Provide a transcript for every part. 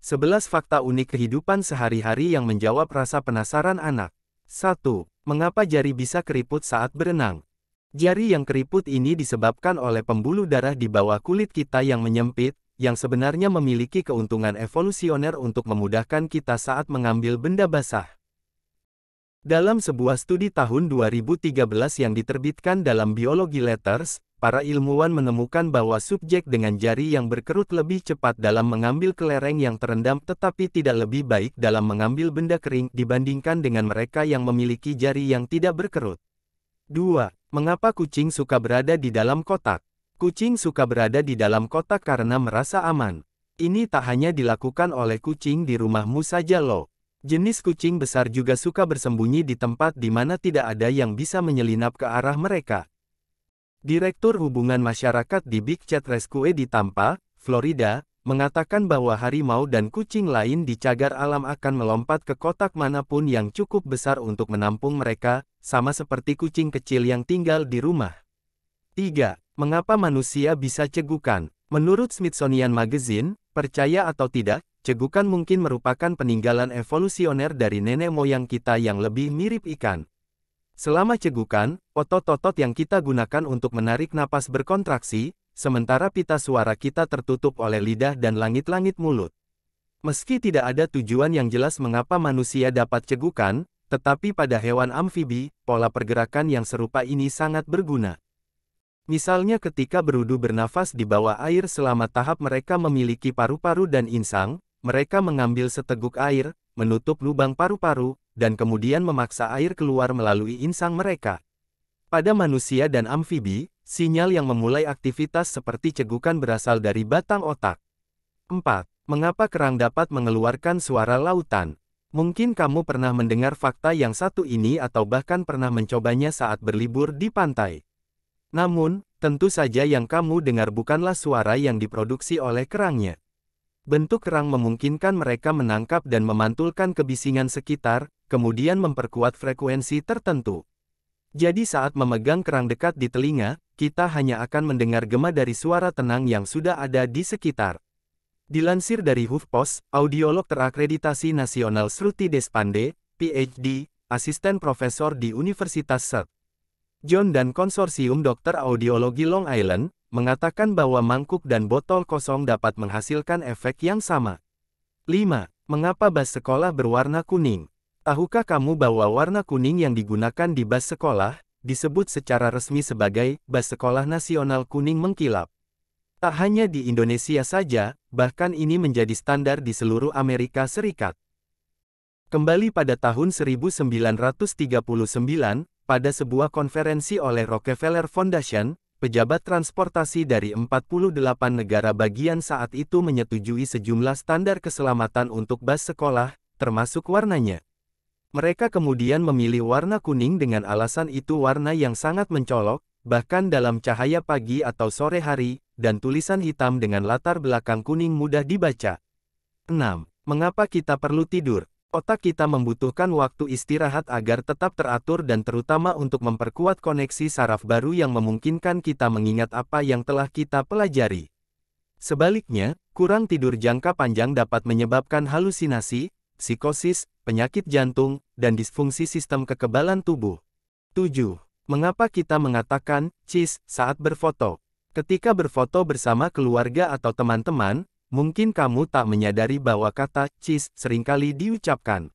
11 fakta unik kehidupan sehari-hari yang menjawab rasa penasaran anak. 1. Mengapa jari bisa keriput saat berenang? Jari yang keriput ini disebabkan oleh pembuluh darah di bawah kulit kita yang menyempit, yang sebenarnya memiliki keuntungan evolusioner untuk memudahkan kita saat mengambil benda basah. Dalam sebuah studi tahun 2013 yang diterbitkan dalam Biology Letters, para ilmuwan menemukan bahwa subjek dengan jari yang berkerut lebih cepat dalam mengambil kelereng yang terendam tetapi tidak lebih baik dalam mengambil benda kering dibandingkan dengan mereka yang memiliki jari yang tidak berkerut. 2. Mengapa kucing suka berada di dalam kotak? Kucing suka berada di dalam kotak karena merasa aman. Ini tak hanya dilakukan oleh kucing di rumahmu saja loh. Jenis kucing besar juga suka bersembunyi di tempat di mana tidak ada yang bisa menyelinap ke arah mereka. Direktur Hubungan Masyarakat di Big Cat Rescue di Tampa, Florida, mengatakan bahwa harimau dan kucing lain di cagar alam akan melompat ke kotak manapun yang cukup besar untuk menampung mereka, sama seperti kucing kecil yang tinggal di rumah. 3. Mengapa manusia bisa cegukan? Menurut Smithsonian Magazine, percaya atau tidak, cegukan mungkin merupakan peninggalan evolusioner dari nenek moyang kita yang lebih mirip ikan. Selama cegukan, otot-otot yang kita gunakan untuk menarik napas berkontraksi, sementara pita suara kita tertutup oleh lidah dan langit-langit mulut. Meski tidak ada tujuan yang jelas mengapa manusia dapat cegukan, tetapi pada hewan amfibi, pola pergerakan yang serupa ini sangat berguna. Misalnya ketika berudu bernafas di bawah air selama tahap mereka memiliki paru-paru dan insang, mereka mengambil seteguk air, menutup lubang paru-paru, dan kemudian memaksa air keluar melalui insang mereka. Pada manusia dan amfibi, sinyal yang memulai aktivitas seperti cegukan berasal dari batang otak. 4. Mengapa kerang dapat mengeluarkan suara lautan? Mungkin kamu pernah mendengar fakta yang satu ini atau bahkan pernah mencobanya saat berlibur di pantai. Namun, tentu saja yang kamu dengar bukanlah suara yang diproduksi oleh kerangnya. Bentuk kerang memungkinkan mereka menangkap dan memantulkan kebisingan sekitar, kemudian memperkuat frekuensi tertentu. Jadi saat memegang kerang dekat di telinga, kita hanya akan mendengar gema dari suara tenang yang sudah ada di sekitar. Dilansir dari HuffPost, audiolog terakreditasi nasional Shruti Deshpande, PhD, asisten profesor di Universitas St. John dan Konsorsium Dokter Audiologi Long Island, mengatakan bahwa mangkuk dan botol kosong dapat menghasilkan efek yang sama. 5. Mengapa bas sekolah berwarna kuning? Tahukah kamu bahwa warna kuning yang digunakan di bas sekolah, disebut secara resmi sebagai bas sekolah nasional kuning mengkilap? Tak hanya di Indonesia saja, bahkan ini menjadi standar di seluruh Amerika Serikat. Kembali pada tahun 1939, pada sebuah konferensi oleh Rockefeller Foundation, pejabat transportasi dari 48 negara bagian saat itu menyetujui sejumlah standar keselamatan untuk bas sekolah, termasuk warnanya. Mereka kemudian memilih warna kuning dengan alasan itu warna yang sangat mencolok, bahkan dalam cahaya pagi atau sore hari, dan tulisan hitam dengan latar belakang kuning mudah dibaca. 6. Mengapa kita perlu tidur? Otak kita membutuhkan waktu istirahat agar tetap teratur dan terutama untuk memperkuat koneksi saraf baru yang memungkinkan kita mengingat apa yang telah kita pelajari. Sebaliknya, kurang tidur jangka panjang dapat menyebabkan halusinasi, psikosis, penyakit jantung, dan disfungsi sistem kekebalan tubuh. 7. Mengapa kita mengatakan cheese saat berfoto? Ketika berfoto bersama keluarga atau teman-teman, mungkin kamu tak menyadari bahwa kata cheese seringkali diucapkan.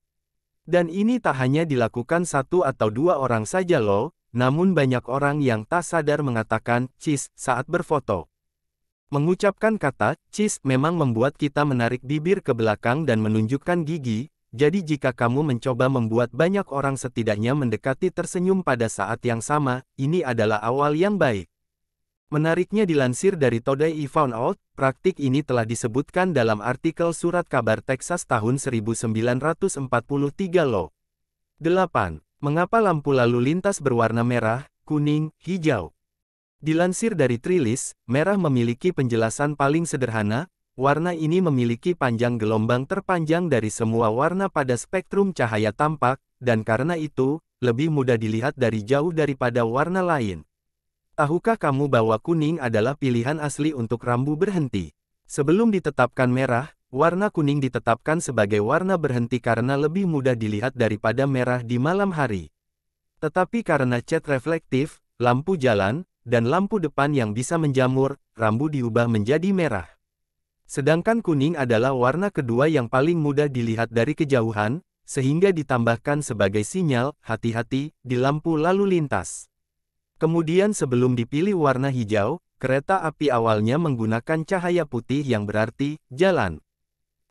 Dan ini tak hanya dilakukan satu atau dua orang saja loh, namun banyak orang yang tak sadar mengatakan cheese saat berfoto. Mengucapkan kata cheese memang membuat kita menarik bibir ke belakang dan menunjukkan gigi, jadi jika kamu mencoba membuat banyak orang setidaknya mendekati tersenyum pada saat yang sama, ini adalah awal yang baik. Menariknya dilansir dari Today I Found Out, praktik ini telah disebutkan dalam artikel Surat Kabar Texas tahun 1943 loh. 8. Mengapa lampu lalu lintas berwarna merah, kuning, hijau? Dilansir dari Trilis, merah memiliki penjelasan paling sederhana, warna ini memiliki panjang gelombang terpanjang dari semua warna pada spektrum cahaya tampak, dan karena itu, lebih mudah dilihat dari jauh daripada warna lain. Tahukah kamu bahwa kuning adalah pilihan asli untuk rambu berhenti? Sebelum ditetapkan merah, warna kuning ditetapkan sebagai warna berhenti karena lebih mudah dilihat daripada merah di malam hari. Tetapi karena cat reflektif, lampu jalan, dan lampu depan yang bisa menjamur, rambu diubah menjadi merah. Sedangkan kuning adalah warna kedua yang paling mudah dilihat dari kejauhan, sehingga ditambahkan sebagai sinyal, hati-hati, di lampu lalu lintas. Kemudian sebelum dipilih warna hijau, kereta api awalnya menggunakan cahaya putih yang berarti, jalan.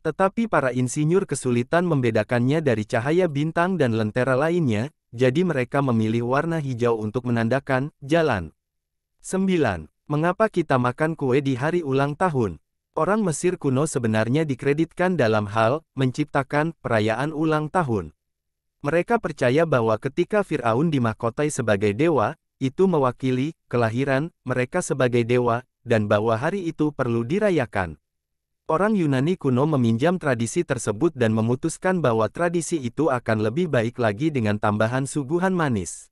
Tetapi para insinyur kesulitan membedakannya dari cahaya bintang dan lentera lainnya, jadi mereka memilih warna hijau untuk menandakan, jalan. 9. Mengapa kita makan kue di hari ulang tahun? Orang Mesir kuno sebenarnya dikreditkan dalam hal, menciptakan, perayaan ulang tahun. Mereka percaya bahwa ketika Fir'aun dimahkotai sebagai dewa, itu mewakili kelahiran mereka sebagai dewa, dan bahwa hari itu perlu dirayakan. Orang Yunani kuno meminjam tradisi tersebut dan memutuskan bahwa tradisi itu akan lebih baik lagi dengan tambahan suguhan manis.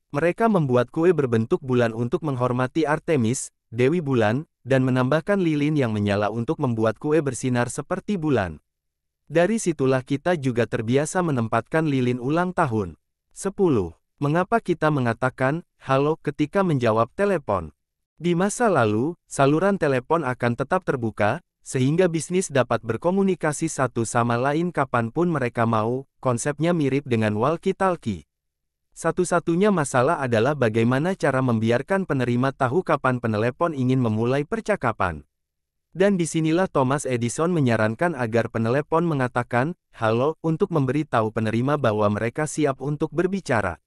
Mereka membuat kue berbentuk bulan untuk menghormati Artemis, Dewi Bulan, dan menambahkan lilin yang menyala untuk membuat kue bersinar seperti bulan. Dari situlah kita juga terbiasa menempatkan lilin ulang tahun. 10. Mengapa kita mengatakan, halo ketika menjawab telepon? Di masa lalu, saluran telepon akan tetap terbuka, sehingga bisnis dapat berkomunikasi satu sama lain kapanpun mereka mau, konsepnya mirip dengan walkie-talkie. Satu-satunya masalah adalah bagaimana cara membiarkan penerima tahu kapan penelepon ingin memulai percakapan. Dan disinilah Thomas Edison menyarankan agar penelepon mengatakan, halo, untuk memberi tahu penerima bahwa mereka siap untuk berbicara.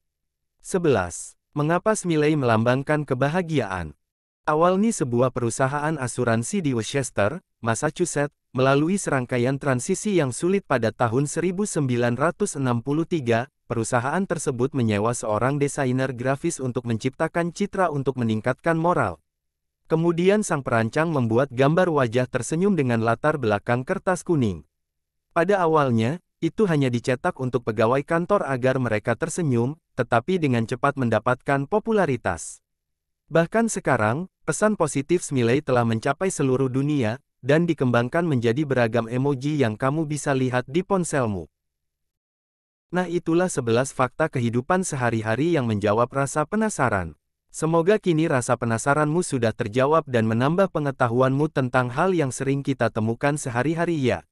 11. Mengapa Smiley melambangkan kebahagiaan? Awalnya sebuah perusahaan asuransi di Worcester, Massachusetts, melalui serangkaian transisi yang sulit pada tahun 1963, perusahaan tersebut menyewa seorang desainer grafis untuk menciptakan citra untuk meningkatkan moral. Kemudian sang perancang membuat gambar wajah tersenyum dengan latar belakang kertas kuning. Pada awalnya, itu hanya dicetak untuk pegawai kantor agar mereka tersenyum, tetapi dengan cepat mendapatkan popularitas. Bahkan sekarang, pesan positif Smiley telah mencapai seluruh dunia, dan dikembangkan menjadi beragam emoji yang kamu bisa lihat di ponselmu. Nah, itulah 11 fakta kehidupan sehari-hari yang menjawab rasa penasaran. Semoga kini rasa penasaranmu sudah terjawab dan menambah pengetahuanmu tentang hal yang sering kita temukan sehari-hari ya.